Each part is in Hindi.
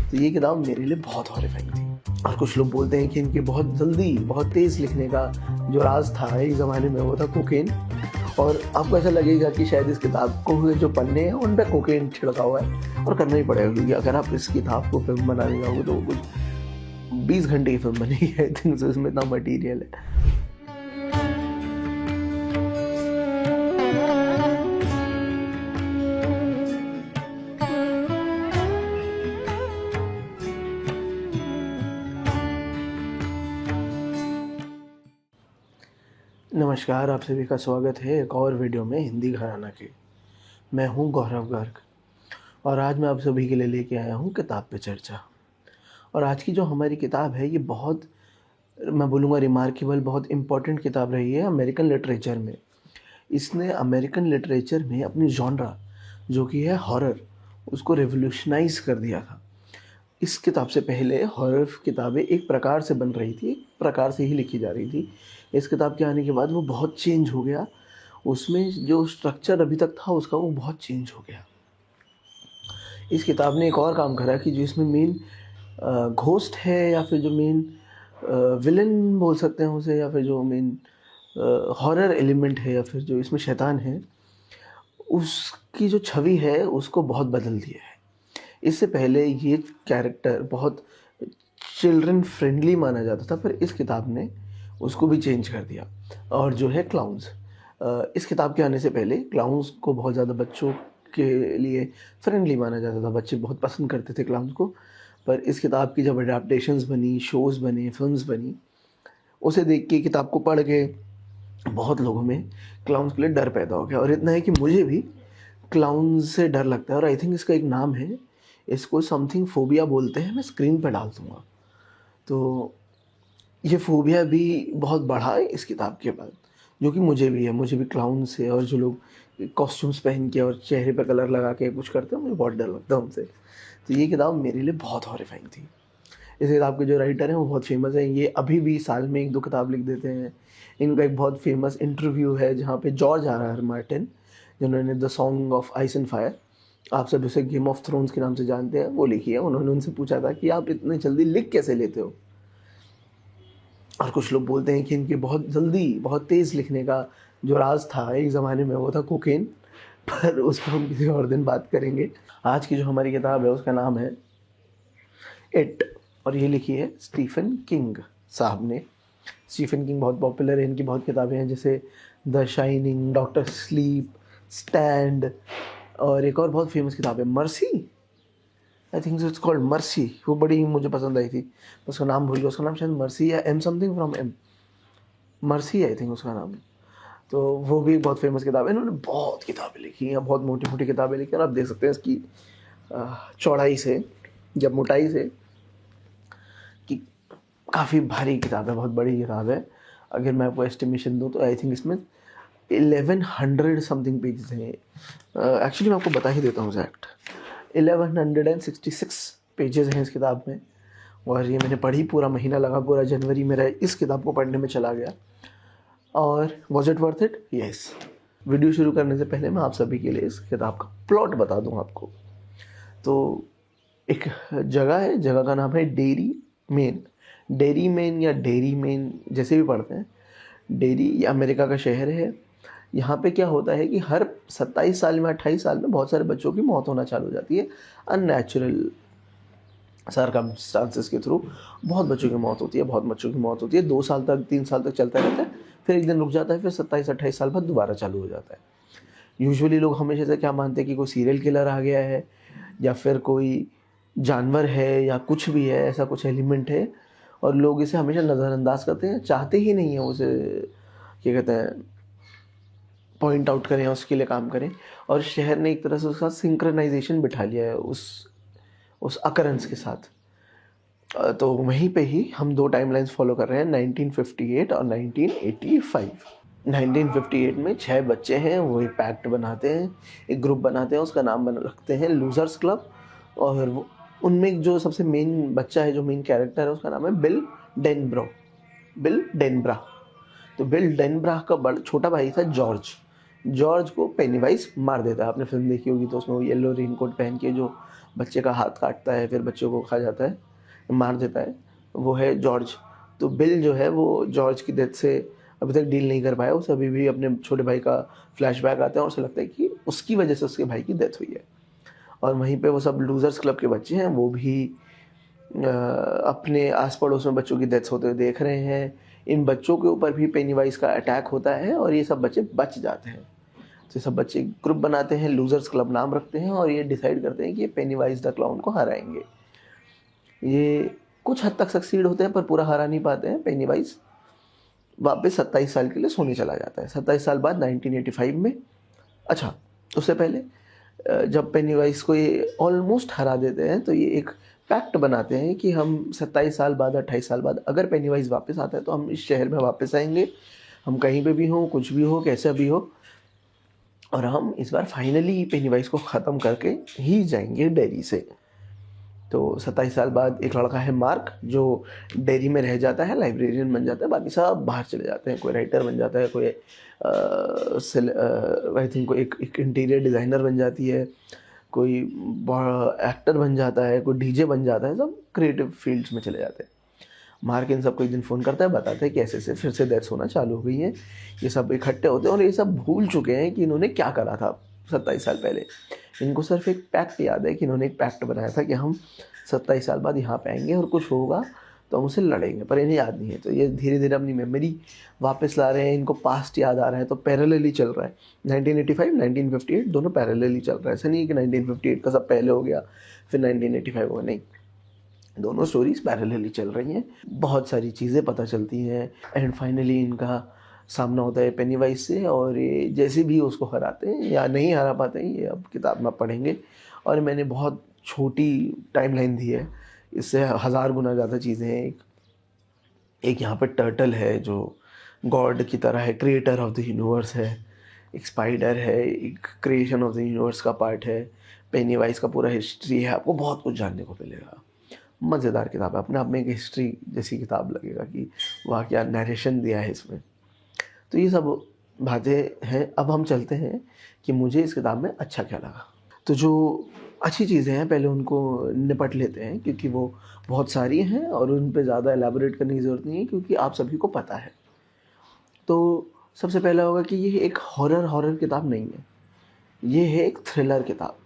तो ये किताब मेरे लिए बहुत हॉरिफाइंग थी। और कुछ लोग बोलते हैं कि इनके बहुत जल्दी बहुत तेज़ लिखने का जो राज था एक ज़माने में वो था कोकेन। और आपको ऐसा लगेगा कि शायद इस किताब को जो पन्ने हैं उन पर कोकेन छिड़का हुआ है, और करना ही पड़ेगा क्योंकि अगर आप इस किताब को फिल्म बनाने जाओगे तो कुछ 20 घंटे की फिल्म बनेगी आई थिंक। इसमें इतना मटीरियल है। नमस्कार, आप सभी का स्वागत है एक और वीडियो में हिंदी घराना के। मैं हूं गौरव गर्ग और आज मैं आप सभी के लिए लेके आया हूं किताब पे चर्चा। और आज की जो हमारी किताब है ये बहुत, मैं बोलूँगा रिमार्केबल, बहुत इम्पॉर्टेंट किताब रही है अमेरिकन लिटरेचर में। इसने अमेरिकन लिटरेचर में अपनी जॉनरा जो कि है हॉरर, उसको रेवोल्यूशनाइज कर दिया था। इस किताब से पहले हॉरर किताबें एक प्रकार से बन रही थी, एक प्रकार से ही लिखी जा रही थी। इस किताब के आने के बाद वो बहुत चेंज हो गया, उसमें जो स्ट्रक्चर अभी तक था उसका वो बहुत चेंज हो गया। इस किताब ने एक और काम करा कि जो इसमें मेन घोस्ट है या फिर जो मेन विलन बोल सकते हैं उसे, या फिर जो मेन हॉरर एलिमेंट है या फिर जो इसमें शैतान है, उसकी जो छवि है उसको बहुत बदल दिया है। इससे पहले ये कैरेक्टर बहुत चिल्ड्रन फ्रेंडली माना जाता था, पर इस किताब ने उसको भी चेंज कर दिया। और जो है क्लाउन्स, इस किताब के आने से पहले क्लाउन्स को बहुत ज़्यादा बच्चों के लिए फ्रेंडली माना जाता था, बच्चे बहुत पसंद करते थे क्लाउन्स को। पर इस किताब की जब अडेप्टेशंस बनी, शोज़ बने, फिल्म्स बनी, उसे देख के, किताब को पढ़ के बहुत लोगों में क्लाउन्स के लिए डर पैदा हो गया। और इतना है कि मुझे भी क्लाउन से डर लगता है, और आई थिंक इसका एक नाम है, इसको समथिंग फोबिया बोलते हैं। मैं स्क्रीन पर डाल दूँगा। तो ये फोबिया भी बहुत बढ़ा है इस किताब के बाद, जो कि मुझे भी है। मुझे भी क्लाउन से, और जो लोग कॉस्ट्यूम्स पहन के और चेहरे पे कलर लगा के कुछ करते हैं, मुझे बहुत डर लगता है उनसे। तो ये किताब मेरे लिए बहुत हॉरिफाइंग थी। इस किताब के जो राइटर हैं वो बहुत फेमस हैं। ये अभी भी साल में 1-2 किताब लिख देते हैं। इनका एक बहुत फेमस इंटरव्यू है जहाँ पे जॉर्ज आर मार्टिन, जिन्होंने the song of ice and fire, आप सब उसे गेम ऑफ थ्रोन्स के नाम से जानते हैं, वो लिखी है। उन्होंने उनसे पूछा था कि आप इतने जल्दी लिख कैसे लेते हो। और कुछ लोग बोलते हैं कि इनके बहुत जल्दी बहुत तेज़ लिखने का जो राज था एक ज़माने में वो था कोकेन, पर उस पर हम किसी और दिन बात करेंगे। आज की जो हमारी किताब है उसका नाम है इट, और ये लिखी है स्टीफन किंग साहब ने। स्टीफन किंग बहुत पॉपुलर है, इनकी बहुत किताबें हैं जैसे the shining, doctor sleep, stand, और एक और बहुत फेमस किताब है mercy, I think it's called mercy. वो बड़ी मुझे पसंद आई थी, उसका नाम भूल गया। उसका नाम शायद मर्सी या M something from M, Mercy I think उसका नाम। तो वो भी बहुत फेमस किताब है। इन्होंने बहुत किताबें लिखी हैं, बहुत मोटी मोटी किताबें लिखी हैं, और आप देख सकते हैं इसकी चौड़ाई से या मोटाई से कि काफ़ी भारी किताब है, बहुत बड़ी किताब है। अगर मैं आपको एस्टिमेशन दूँ तो आई थिंक इसमें 1100 समथिंग पेजेस हैं। एक्चुअली मैं आपको बता ही देता हूँ एग्जैक्ट, 1166 पेजेस हैं इस किताब में। और ये मैंने पढ़ी, पूरा महीना लगा, पूरा जनवरी मेरा इस किताब को पढ़ने में चला गया। और was it worth it? Yes. Video शुरू करने से पहले मैं आप सभी के लिए इस किताब का प्लॉट बता दूं आपको। तो एक जगह है, जगह का नाम है डेरी मेन। डेरी मेन या डेरी मेन जैसे भी पढ़ते हैं, डेरी ये अमेरिका का शहर है। यहाँ पे क्या होता है कि हर 27 साल में, 28 साल में बहुत सारे बच्चों की मौत होना चालू हो जाती है। अननेचुरल सर्कमस्टांसेस के थ्रू बहुत बच्चों की मौत होती है, बहुत बच्चों की मौत होती है। 2 साल तक, 3 साल तक चलता रहता है, फिर एक दिन रुक जाता है, फिर 27-28 साल बाद दोबारा चालू हो जाता है। यूजुअली लोग हमेशा से क्या मानते हैं कि कोई सीरियल किलर आ गया है, या फिर कोई जानवर है, या कुछ भी है, ऐसा कुछ एलिमेंट है, और लोग इसे हमेशा नज़रअंदाज करते हैं, चाहते ही नहीं है उसे, क्या कहते हैं, पॉइंट आउट करें, उसके लिए काम करें। और शहर ने एक तरह से उसका सिंक्रोनाइजेशन बिठा लिया है उस अकरेंस के साथ। तो वहीं पे ही हम 2 टाइमलाइंस फॉलो कर रहे हैं, 1958 और 1985। 1958 में 6 बच्चे हैं, वो एक पैक्ट बनाते हैं, एक ग्रुप बनाते हैं, उसका नाम रखते हैं लूजर्स क्लब। और वो उनमें जो सबसे मेन बच्चा है, जो मेन कैरेक्टर है, उसका नाम है बिल डेनब्रा। तो बिल डेनब्रा का छोटा भाई था जॉर्ज को पेनीवाइज मार देता है। आपने फिल्म देखी होगी तो उसमें वो येलो रेनकोट पहन के जो बच्चे का हाथ काटता है, फिर बच्चों को खा जाता है, मार देता है, वो है जॉर्ज। तो बिल जो है वो जॉर्ज की डेथ से अभी तक डील नहीं कर पाया। उसे अभी भी अपने छोटे भाई का फ्लैशबैक आता है और उसे लगता है कि उसकी वजह से उसके भाई की डेथ हुई है। और वहीं पे वो सब लूजर्स क्लब के बच्चे हैं, वो भी अपने आस पड़ोस में बच्चों की डेथ्स होते हुए देख रहे हैं। इन बच्चों के ऊपर भी पेनीवाइज का अटैक होता है और ये सब बच्चे बच जाते हैं। तो सब बच्चे ग्रुप बनाते हैं, लूजर्स क्लब नाम रखते हैं और ये डिसाइड करते हैं कि ये पेनीवाइज द क्लाउन को हराएंगे। ये कुछ हद तक सक्सीड होते हैं पर पूरा हरा नहीं पाते हैं। पेनीवाइज वापस 27 साल के लिए सोने चला जाता है। 27 साल बाद 1985 में, अच्छा उससे पहले जब पेनीवाइज को ये ऑलमोस्ट हरा देते हैं तो ये एक पैक्ट बनाते हैं कि हम 27 साल बाद, 28 साल बाद अगर पेनीवाइज वापस आता है तो हम इस शहर में वापस आएंगे। हम कहीं पे भी हों, कुछ भी हो, कैसा भी हो, और हम इस बार फाइनली पेनीवाइज को ख़त्म करके ही जाएंगे डेरी से। तो 27 साल बाद एक लड़का है मार्क, जो डेरी में रह जाता है, लाइब्रेरियन बन जाता है। बाकी सब बाहर चले जाते हैं, कोई राइटर बन जाता है, कोई आई थिंक कोई एक इंटीरियर डिज़ाइनर बन जाती है, कोई एक्टर बन जाता है, कोई डीजे बन जाता है, सब क्रिएटिव फील्ड्स में चले जाते हैं। मार्क इन सबको एक दिन फ़ोन करता है, बताता है कि ऐसे फिर से डेथ्स होना चालू हो गई हैं। ये सब इकट्ठे होते हैं और ये सब भूल चुके हैं कि इन्होंने क्या करा था 27 साल पहले। इनको सिर्फ एक पैक्ट याद है कि इन्होंने एक पैक्ट बनाया था कि हम 27 साल बाद यहाँ पे आएंगे और कुछ होगा तो हम उसे लड़ेंगे, पर इन्हें याद नहीं है। तो ये धीरे धीरे अपनी मेमोरी वापस ला रहे हैं, इनको पास्ट याद आ रहा है। तो पैरेलली चल रहा है 1985, 1958 दोनों पैरेलली चल रहा है। ऐसा नहीं है कि 1958 का सब पहले हो गया फिर 1985 हुआ, नहीं, दोनों स्टोरीज पैरेलली चल रही हैं। बहुत सारी चीज़ें पता चलती हैं एंड फाइनली इनका सामना होता है पेनीवाइज से और ये जैसे भी उसको हराते हैं या नहीं हरा पाते हैं, ये अब किताब में पढ़ेंगे। और मैंने बहुत छोटी टाइमलाइन दी है, इससे 1000 गुना ज़्यादा चीज़ें हैं। एक यहाँ पे टर्टल है जो गॉड की तरह है, क्रिएटर ऑफ द यूनिवर्स है। एक स्पाइडर है, एक क्रिएशन ऑफ द यूनिवर्स का पार्ट है। पेनीवाइज का पूरा हिस्ट्री है, आपको बहुत कुछ जानने को मिलेगा। मज़ेदार किताब है, अपने आप में एक हिस्ट्री जैसी किताब लगेगा कि वहाँ क्या नरेशन दिया है इसमें। तो ये सब बातें हैं। अब हम चलते हैं कि मुझे इस किताब में अच्छा क्या लगा। तो जो अच्छी चीज़ें हैं पहले उनको निपट लेते हैं, क्योंकि वो बहुत सारी हैं और उन पे ज़्यादा एलैबोरेट करने की ज़रूरत नहीं है क्योंकि आप सभी को पता है। तो सबसे पहला होगा कि ये एक हॉरर किताब नहीं है, ये है एक थ्रिलर किताब।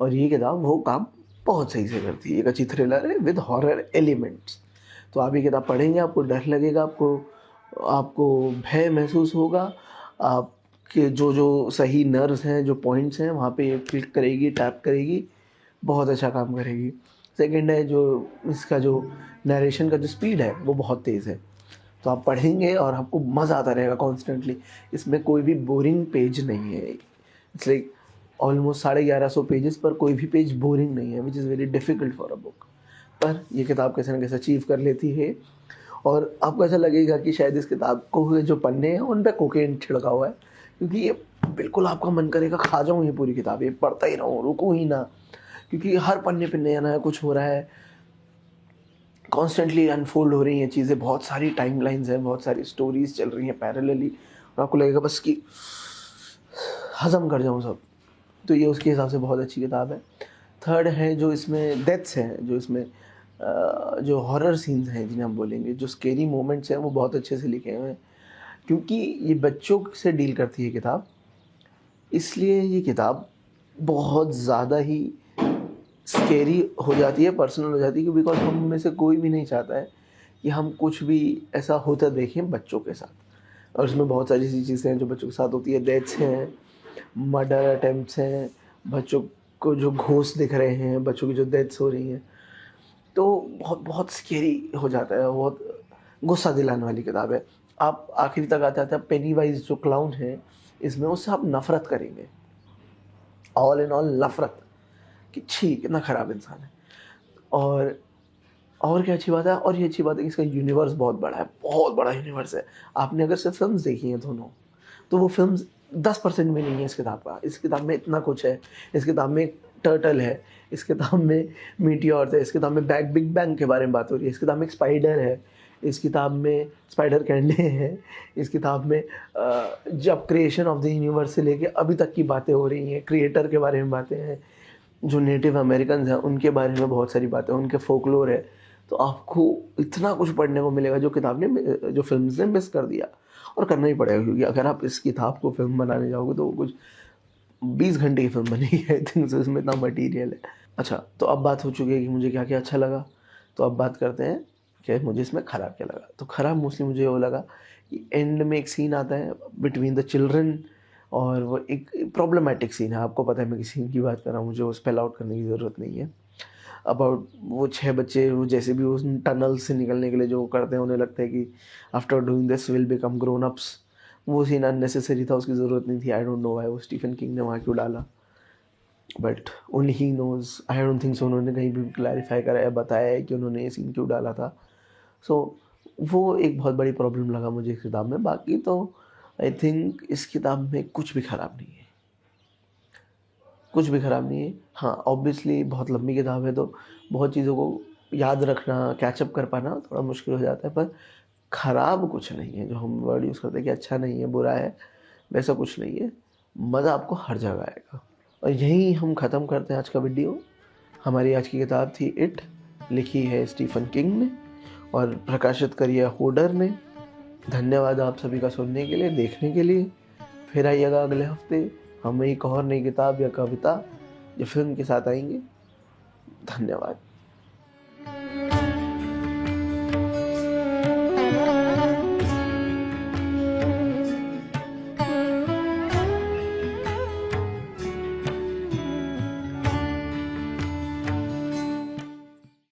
और ये किताब वो काम बहुत सही से करती है। एक अच्छी थ्रिलर है विद हॉरर एलिमेंट्स। तो आप ये किताब पढ़ेंगे, आपको डर लगेगा, आपको भय महसूस होगा, आपके जो सही नर्व्स हैं, जो पॉइंट्स हैं, वहाँ पे ये क्लिक करेगी, टैप करेगी, बहुत अच्छा काम करेगी। सेकंड है जो इसका जो नरेशन का जो स्पीड है वो बहुत तेज़ है। तो आप पढ़ेंगे और आपको मज़ा आता रहेगा कॉन्स्टेंटली। इसमें कोई भी बोरिंग पेज नहीं है। इट्स लाइक ऑलमोस्ट 1150 पेजेस पर कोई भी पेज बोरिंग नहीं है, which is very difficult for a book. पर ये किताब कैसे न कैसे अचीव कर लेती है और आपको ऐसा लगेगा कि शायद इस किताब को जो पन्ने हैं उन पर कोकेन छिड़का हुआ है, क्योंकि ये बिल्कुल आपका मन करेगा खा जाऊँ ये पूरी किताब, ये पढ़ता ही रहूँ, रुकूँ ही ना, क्योंकि हर पन्ने पे नया नया कुछ हो रहा है, कॉन्स्टेंटली अनफोल्ड हो रही हैं चीज़ें, बहुत सारी टाइमलाइंस हैं, बहुत सारी स्टोरीज चल रही हैं पैरेलली और आपको लगेगा बस कि हज़म कर जाऊँ सब। तो ये उसके हिसाब से बहुत अच्छी किताब है। थर्ड है जो इसमें डेथ्स हैं, जो इसमें जो हॉरर सीन्स हैं जिन्हें हम बोलेंगे, जो स्केरी मोमेंट्स हैं, वो बहुत अच्छे से लिखे हुए हैं। क्योंकि ये बच्चों से डील करती है किताब, इसलिए ये किताब बहुत ज़्यादा ही स्केरी हो जाती है, पर्सनल हो जाती है, बिकॉज हम में से कोई भी नहीं चाहता है कि हम कुछ भी ऐसा होता देखें बच्चों के साथ। और इसमें बहुत सारी ऐसी चीज़ें हैं जो बच्चों के साथ होती है। डेथ्स हैं, मर्डर अटेम्प्ट्स हैं, बच्चों को जो घोस्ट दिख रहे हैं, बच्चों की जो डेथ्स हो रही हैं, तो बहुत बहुत स्केरी हो जाता है। बहुत गुस्सा दिलाने वाली किताब है। आप आखिरी तक आते आते पेनीवाइज जो क्लाउन है इसमें, उससे आप नफ़रत करेंगे, ऑल इन ऑल नफ़रत, कि छी कितना ख़राब इंसान है। और क्या अच्छी बात है, और ये अच्छी बात है कि इसका यूनिवर्स बहुत बड़ा है, बहुत बड़ा यूनिवर्स है। आपने अगर सिर्फ फिल्म्स देखी हैं दोनों, तो वो फिल्म्स 10% में नहीं है इस किताब का। इस किताब में इतना कुछ है। इस किताब में एक टर्टल है, इस किताब में मीटियोर्स है, इस किताब में बिग बैंग के बारे में बात हो रही है, इस किताब में एक स्पाइडर है, इस किताब में स्पाइडर कैंडे हैं, इस किताब में जब क्रिएशन ऑफ द यूनिवर्स से लेके अभी तक की बातें हो रही हैं, क्रिएटर के बारे में बातें हैं, जो नेटिव अमेरिकन हैं उनके बारे में बहुत सारी बातें, उनके फोकलोर है, तो आपको इतना कुछ पढ़ने को मिलेगा जो किताब ने, जो फिल्म ने मिस कर दिया। और करना ही पड़ेगा, क्योंकि अगर आप इस किताब को फिल्म बनाने जाओगे तो वो कुछ 20 घंटे की फिल्म बनेगी आई थिंक, इसमें इतना मटीरियल है। अच्छा, तो अब बात हो चुकी है कि मुझे क्या क्या अच्छा लगा, तो अब बात करते हैं कि मुझे इसमें ख़राब क्या लगा। तो ख़राब मोस्टली मुझे वो लगा कि एंड में एक सीन आता है बिटवीन द चिल्ड्रन, और वो एक प्रॉब्लमेटिक सीन है। आपको पता है मैं किस सीन की बात कर रहा हूँ, मुझे वो स्पेल आउट करने की ज़रूरत नहीं है। अबाउट वो 6 बच्चे, वो जैसे भी उस टनल से निकलने के लिए जो करते हैं, उन्हें लगता है कि after doing this will become grown ups. वो सीन अननेसेसरी था, उसकी ज़रूरत नहीं थी। आई डोंट नो व्हाई वो स्टीफन किंग ने वहाँ क्यों डाला, but only he knows. I don't think so उन्होंने कहीं भी क्लैरिफाई करा है, बताया है कि उन्होंने ये सीन क्यों डाला था। सो वो एक बहुत बड़ी प्रॉब्लम लगा मुझे इस किताब में। बाकी तो आई थिंक इस किताब में कुछ भी ख़राब नहीं है, कुछ भी ख़राब नहीं है। हाँ, ऑब्वियसली बहुत लंबी किताब है तो बहुत चीज़ों को याद रखना, कैचअप कर पाना थोड़ा मुश्किल हो जाता है, पर ख़राब कुछ नहीं है। जो हम वर्ड यूज़ करते हैं कि अच्छा नहीं है, बुरा है, वैसा कुछ नहीं है। मज़ा आपको हर जगह आएगा। और यहीं हम ख़त्म करते हैं आज का वीडियो। हमारी आज की किताब थी इट, लिखी है स्टीफन किंग ने और प्रकाशित करी है होडर ने। धन्यवाद आप सभी का सुनने के लिए, देखने के लिए। फिर आइएगा अगले हफ्ते, हम एक और नई किताब या कविता या फिल्म के साथ आएंगे। धन्यवाद।